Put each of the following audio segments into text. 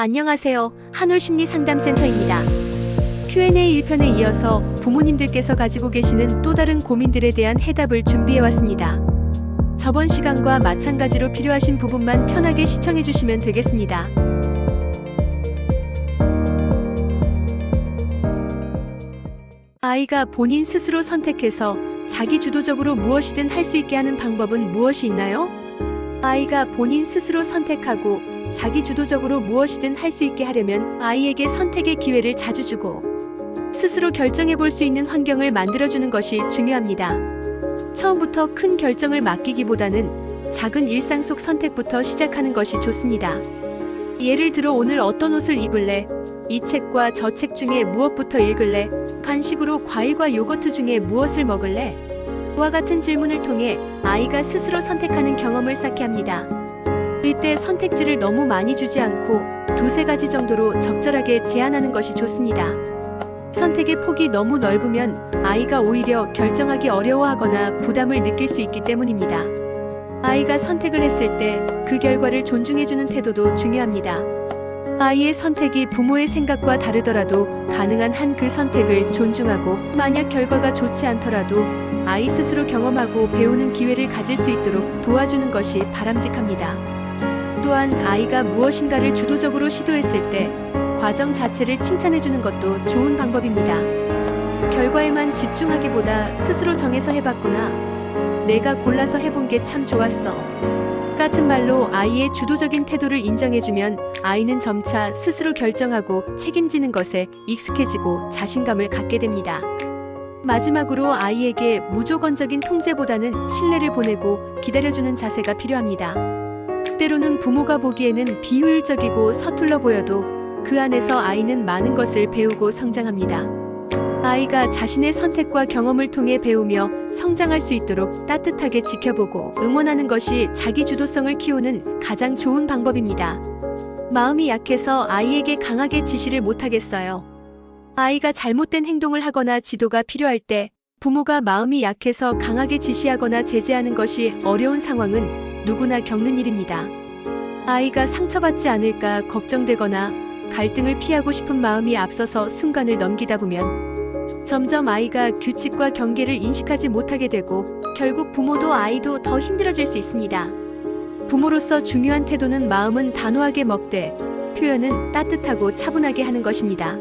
안녕하세요. 한올심리상담센터입니다. Q&A 1편에 이어서 부모님들께서 가지고 계시는 또 다른 고민들에 대한 해답을 준비해왔습니다. 저번 시간과 마찬가지로 필요하신 부분만 편하게 시청해주시면 되겠습니다. 아이가 본인 스스로 선택해서 자기주도적으로 무엇이든 할 수 있게 하는 방법은 무엇이 있나요? 아이가 본인 스스로 선택하고 자기주도적으로 무엇이든 할 수 있게 하려면 아이에게 선택의 기회를 자주 주고 스스로 결정해 볼 수 있는 환경을 만들어주는 것이 중요합니다. 처음부터 큰 결정을 맡기기보다는 작은 일상 속 선택부터 시작하는 것이 좋습니다. 예를 들어 오늘 어떤 옷을 입을래? 이 책과 저 책 중에 무엇부터 읽을래? 간식으로 과일과 요거트 중에 무엇을 먹을래? 와 같은 질문을 통해 아이가 스스로 선택하는 경험을 쌓게 합니다. 이때 선택지를 너무 많이 주지 않고 두세 가지 정도로 적절하게 제한하는 것이 좋습니다. 선택의 폭이 너무 넓으면 아이가 오히려 결정하기 어려워하거나 부담을 느낄 수 있기 때문입니다. 아이가 선택을 했을 때 그 결과를 존중해주는 태도도 중요합니다. 아이의 선택이 부모의 생각과 다르더라도 가능한 한 그 선택을 존중하고 만약 결과가 좋지 않더라도 아이 스스로 경험하고 배우는 기회를 가질 수 있도록 도와주는 것이 바람직합니다. 또한 아이가 무엇인가를 주도적으로 시도했을 때 과정 자체를 칭찬해주는 것도 좋은 방법입니다. 결과에만 집중하기보다 스스로 정해서 해봤구나, 내가 골라서 해본 게 참 좋았어 같은 말로 아이의 주도적인 태도를 인정해주면 아이는 점차 스스로 결정하고 책임지는 것에 익숙해지고 자신감을 갖게 됩니다. 마지막으로 아이에게 무조건적인 통제보다는 신뢰를 보내고 기다려주는 자세가 필요합니다. 때로는 부모가 보기에는 비효율적이고 서툴러 보여도 그 안에서 아이는 많은 것을 배우고 성장합니다. 아이가 자신의 선택과 경험을 통해 배우며 성장할 수 있도록 따뜻하게 지켜보고 응원하는 것이 자기 주도성을 키우는 가장 좋은 방법입니다. 마음이 약해서 아이에게 강하게 지시를 못하겠어요. 아이가 잘못된 행동을 하거나 지도가 필요할 때 부모가 마음이 약해서 강하게 지시하거나 제재하는 것이 어려운 상황은 누구나 겪는 일입니다. 아이가 상처받지 않을까 걱정되거나 갈등을 피하고 싶은 마음이 앞서서 순간을 넘기다 보면 점점 아이가 규칙과 경계를 인식하지 못하게 되고 결국 부모도 아이도 더 힘들어질 수 있습니다. 부모로서 중요한 태도는 마음은 단호하게 먹되 표현은 따뜻하고 차분하게 하는 것입니다.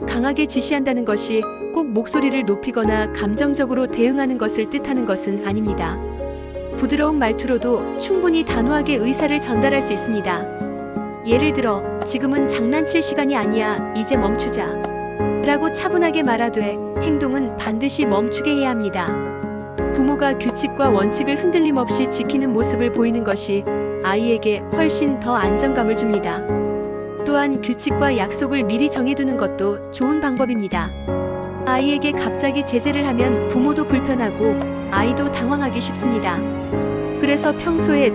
강하게 지시한다는 것이 꼭 목소리를 높이거나 감정적으로 대응하는 것을 뜻하는 것은 아닙니다. 부드러운 말투로도 충분히 단호하게 의사를 전달할 수 있습니다. 예를 들어, 지금은 장난칠 시간이 아니야, 이제 멈추자 라고 차분하게 말하되 행동은 반드시 멈추게 해야 합니다. 부모가 규칙과 원칙을 흔들림 없이 지키는 모습을 보이는 것이 아이에게 훨씬 더 안정감을 줍니다. 또한 규칙과 약속을 미리 정해두는 것도 좋은 방법입니다. 아이에게 갑자기 제재를 하면 부모도 불편하고 아이도 당황하기 쉽습니다. 그래서 평소에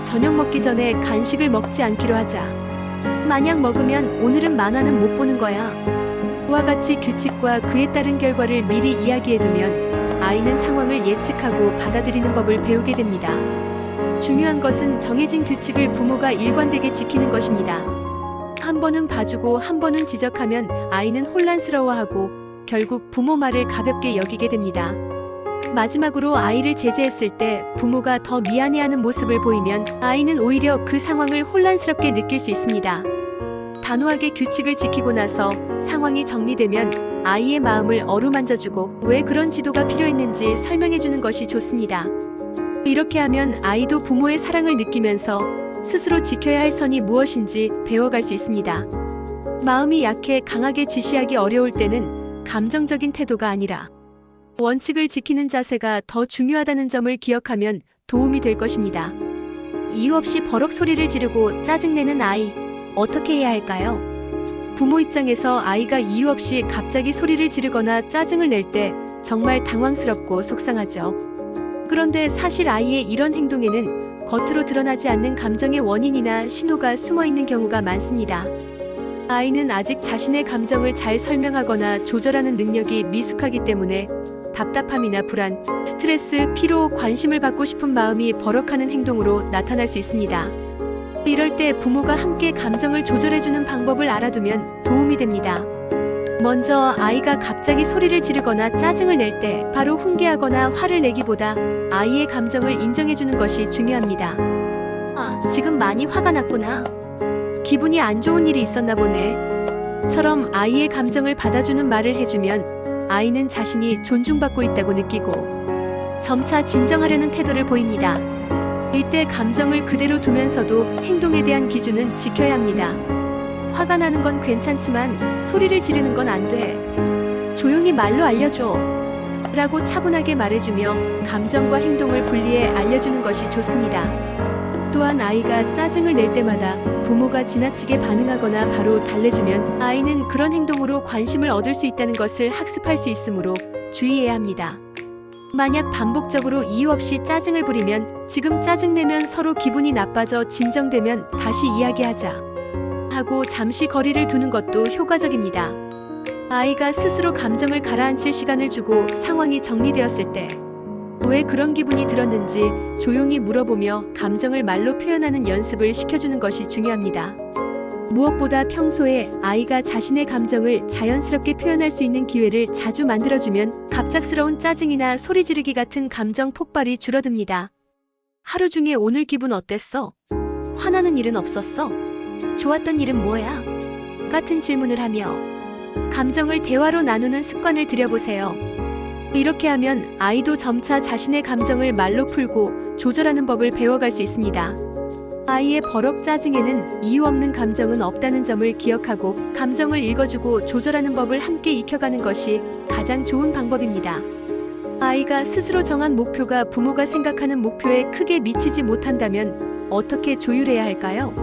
저녁 먹기 전에 간식을 먹지 않기로 하자. 만약 먹으면 오늘은 만화는 못 보는 거야. 와 같이 규칙과 그에 따른 결과를 미리 이야기해두면 아이는 상황을 예측하고 받아들이는 법을 배우게 됩니다. 중요한 것은 정해진 규칙을 부모가 일관되게 지키는 것입니다. 한 번은 봐주고 한 번은 지적하면 아이는 혼란스러워하고 결국 부모 말을 가볍게 여기게 됩니다. 마지막으로 아이를 제재했을 때 부모가 더 미안해하는 모습을 보이면 아이는 오히려 그 상황을 혼란스럽게 느낄 수 있습니다. 단호하게 규칙을 지키고 나서 상황이 정리되면 아이의 마음을 어루만져주고 왜 그런 지도가 필요했는지 설명해주는 것이 좋습니다. 이렇게 하면 아이도 부모의 사랑을 느끼면서 스스로 지켜야 할 선이 무엇인지 배워갈 수 있습니다. 마음이 약해 강하게 지시하기 어려울 때는 감정적인 태도가 아니라 원칙을 지키는 자세가 더 중요하다는 점을 기억하면 도움이 될 것입니다. 이유 없이 버럭 소리를 지르고 짜증내는 아이, 어떻게 해야 할까요? 부모 입장에서 아이가 이유 없이 갑자기 소리를 지르거나 짜증을 낼 때 정말 당황스럽고 속상하죠. 그런데 사실 아이의 이런 행동에는 겉으로 드러나지 않는 감정의 원인이나 신호가 숨어 있는 경우가 많습니다. 아이는 아직 자신의 감정을 잘 설명하거나 조절하는 능력이 미숙하기 때문에 답답함이나 불안, 스트레스, 피로, 관심을 받고 싶은 마음이 버럭하는 행동으로 나타날 수 있습니다. 이럴 때 부모가 함께 감정을 조절해주는 방법을 알아두면 도움이 됩니다. 먼저 아이가 갑자기 소리를 지르거나 짜증을 낼 때 바로 훈계하거나 화를 내기보다 아이의 감정을 인정해주는 것이 중요합니다. 아, 지금 많이 화가 났구나. 기분이 안 좋은 일이 있었나 보네. 처럼 아이의 감정을 받아주는 말을 해주면 아이는 자신이 존중받고 있다고 느끼고 점차 진정하려는 태도를 보입니다. 이때 감정을 그대로 두면서도 행동에 대한 기준은 지켜야 합니다. 화가 나는 건 괜찮지만 소리를 지르는 건 안 돼. 조용히 말로 알려줘. 라고 차분하게 말해주며 감정과 행동을 분리해 알려주는 것이 좋습니다. 또한 아이가 짜증을 낼 때마다 부모가 지나치게 반응하거나 바로 달래주면 아이는 그런 행동으로 관심을 얻을 수 있다는 것을 학습할 수 있으므로 주의해야 합니다. 만약 반복적으로 이유 없이 짜증을 부리면 지금 짜증내면 서로 기분이 나빠져 진정되면 다시 이야기하자 하고 잠시 거리를 두는 것도 효과적입니다. 아이가 스스로 감정을 가라앉힐 시간을 주고 상황이 정리되었을 때 왜 그런 기분이 들었는지 조용히 물어보며 감정을 말로 표현하는 연습을 시켜주는 것이 중요합니다. 무엇보다 평소에 아이가 자신의 감정을 자연스럽게 표현할 수 있는 기회를 자주 만들어주면 갑작스러운 짜증이나 소리 지르기 같은 감정 폭발이 줄어듭니다. 하루 중에 오늘 기분 어땠어? 화나는 일은 없었어? 좋았던 일은 뭐야? 같은 질문을 하며 감정을 대화로 나누는 습관을 들여보세요. 이렇게 하면 아이도 점차 자신의 감정을 말로 풀고 조절하는 법을 배워갈 수 있습니다. 아이의 버럭 짜증에는 이유 없는 감정은 없다는 점을 기억하고 감정을 읽어주고 조절하는 법을 함께 익혀가는 것이 가장 좋은 방법입니다. 아이가 스스로 정한 목표가 부모가 생각하는 목표에 크게 미치지 못한다면 어떻게 조율해야 할까요?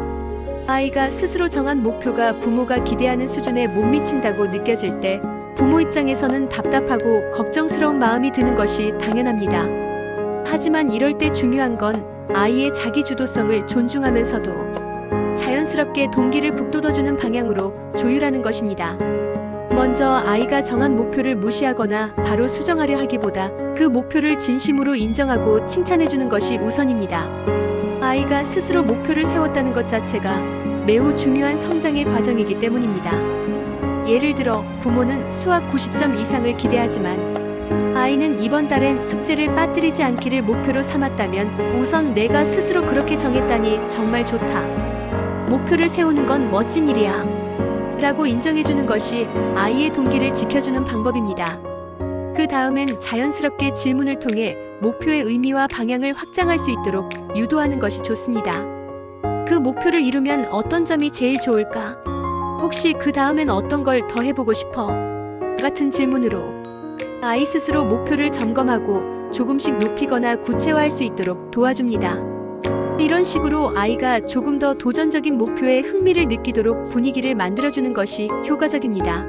아이가 스스로 정한 목표가 부모가 기대하는 수준에 못 미친다고 느껴질 때 부모 입장에서는 답답하고 걱정스러운 마음이 드는 것이 당연합니다. 하지만 이럴 때 중요한 건 아이의 자기 주도성을 존중하면서도 자연스럽게 동기를 북돋워주는 방향으로 조율하는 것입니다. 먼저 아이가 정한 목표를 무시하거나 바로 수정하려 하기보다 그 목표를 진심으로 인정하고 칭찬해주는 것이 우선입니다. 아이가 스스로 목표를 세웠다는 것 자체가 매우 중요한 성장의 과정이기 때문입니다. 예를 들어 부모는 수학 90점 이상을 기대하지만 아이는 이번 달엔 숙제를 빠뜨리지 않기를 목표로 삼았다면 우선 내가 스스로 그렇게 정했다니 정말 좋다. 목표를 세우는 건 멋진 일이야. 라고 인정해주는 것이 아이의 동기를 지켜주는 방법입니다. 그 다음엔 자연스럽게 질문을 통해 목표의 의미와 방향을 확장할 수 있도록 유도하는 것이 좋습니다. 그 목표를 이루면 어떤 점이 제일 좋을까? 혹시 그 다음엔 어떤 걸 더 해보고 싶어? 같은 질문으로 아이 스스로 목표를 점검하고 조금씩 높이거나 구체화할 수 있도록 도와줍니다. 이런 식으로 아이가 조금 더 도전적인 목표에 흥미를 느끼도록 분위기를 만들어주는 것이 효과적입니다.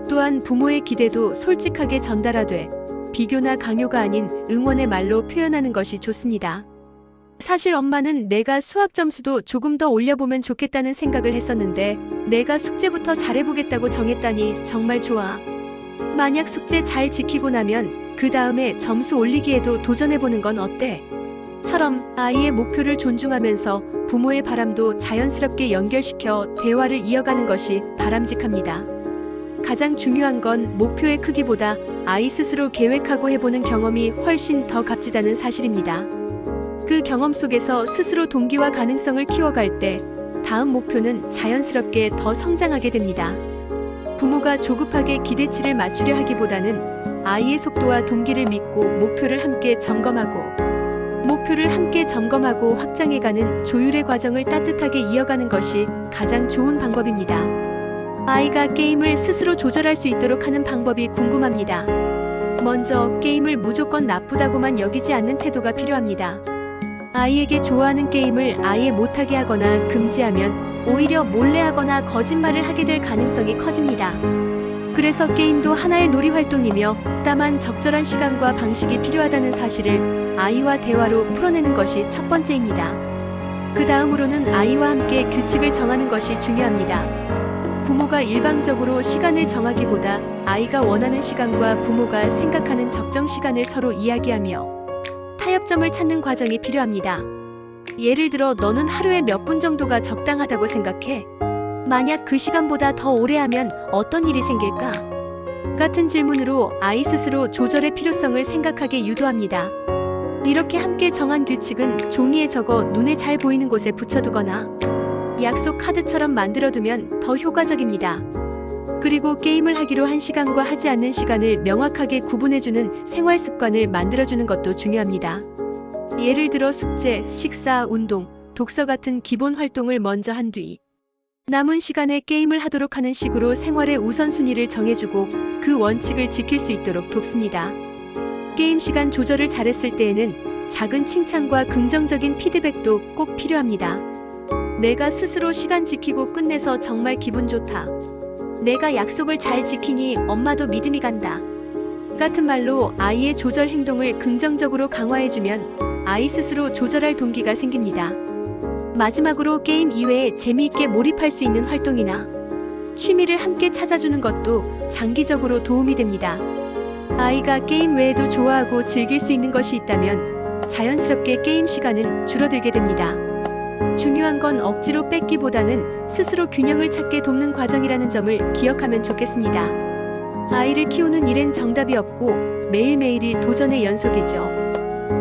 또한 부모의 기대도 솔직하게 전달하되 비교나 강요가 아닌 응원의 말로 표현하는 것이 좋습니다. 사실 엄마는 내가 수학 점수도 조금 더 올려보면 좋겠다는 생각을 했었는데 내가 숙제부터 잘해보겠다고 정했다니 정말 좋아. 만약 숙제 잘 지키고 나면 그 다음에 점수 올리기에도 도전해보는 건 어때? 처럼 아이의 목표를 존중하면서 부모의 바람도 자연스럽게 연결시켜 대화를 이어가는 것이 바람직합니다. 가장 중요한 건 목표의 크기보다 아이 스스로 계획하고 해보는 경험이 훨씬 더 값지다는 사실입니다. 그 경험 속에서 스스로 동기와 가능성을 키워갈 때 다음 목표는 자연스럽게 더 성장하게 됩니다. 부모가 조급하게 기대치를 맞추려 하기보다는 아이의 속도와 동기를 믿고 목표를 함께 점검하고 확장해가는 조율의 과정을 따뜻하게 이어가는 것이 가장 좋은 방법입니다. 아이가 게임을 스스로 조절할 수 있도록 하는 방법이 궁금합니다. 먼저 게임을 무조건 나쁘다고만 여기지 않는 태도가 필요합니다. 아이에게 좋아하는 게임을 아예 못하게 하거나 금지하면 오히려 몰래 하거나 거짓말을 하게 될 가능성이 커집니다. 그래서 게임도 하나의 놀이활동이며 다만 적절한 시간과 방식이 필요하다는 사실을 아이와 대화로 풀어내는 것이 첫 번째입니다. 그 다음으로는 아이와 함께 규칙을 정하는 것이 중요합니다. 부모가 일방적으로 시간을 정하기보다 아이가 원하는 시간과 부모가 생각하는 적정 시간을 서로 이야기하며 타협점을 찾는 과정이 필요합니다. 예를 들어 너는 하루에 몇 분 정도가 적당하다고 생각해? 만약 그 시간보다 더 오래 하면 어떤 일이 생길까? 같은 질문으로 아이 스스로 조절의 필요성을 생각하게 유도합니다. 이렇게 함께 정한 규칙은 종이에 적어 눈에 잘 보이는 곳에 붙여두거나 약속 카드처럼 만들어두면 더 효과적입니다. 그리고 게임을 하기로 한 시간과 하지 않는 시간을 명확하게 구분해주는 생활 습관을 만들어주는 것도 중요합니다. 예를 들어 숙제, 식사, 운동, 독서 같은 기본 활동을 먼저 한 뒤 남은 시간에 게임을 하도록 하는 식으로 생활의 우선순위를 정해주고 그 원칙을 지킬 수 있도록 돕습니다. 게임 시간 조절을 잘했을 때에는 작은 칭찬과 긍정적인 피드백도 꼭 필요합니다. 내가 스스로 시간 지키고 끝내서 정말 기분 좋다. 내가 약속을 잘 지키니 엄마도 믿음이 간다. 같은 말로 아이의 조절 행동을 긍정적으로 강화해주면 아이 스스로 조절할 동기가 생깁니다. 마지막으로 게임 이외에 재미있게 몰입할 수 있는 활동이나 취미를 함께 찾아주는 것도 장기적으로 도움이 됩니다. 아이가 게임 외에도 좋아하고 즐길 수 있는 것이 있다면 자연스럽게 게임 시간은 줄어들게 됩니다. 중요한 건 억지로 뺏기보다는 스스로 균형을 찾게 돕는 과정이라는 점을 기억하면 좋겠습니다. 아이를 키우는 일엔 정답이 없고 매일매일이 도전의 연속이죠.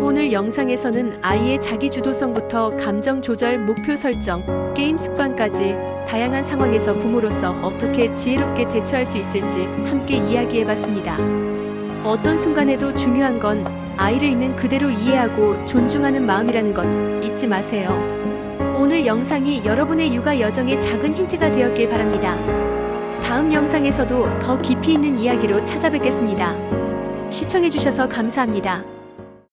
오늘 영상에서는 아이의 자기주도성부터 감정 조절, 목표 설정, 게임 습관까지 다양한 상황에서 부모로서 어떻게 지혜롭게 대처할 수 있을지 함께 이야기해봤습니다. 어떤 순간에도 중요한 건 아이를 있는 그대로 이해하고 존중하는 마음이라는 것 잊지 마세요. 오늘 영상이 여러분의 육아 여정에 작은 힌트가 되었길 바랍니다. 다음 영상에서도 더 깊이 있는 이야기로 찾아뵙겠습니다. 시청해주셔서 감사합니다.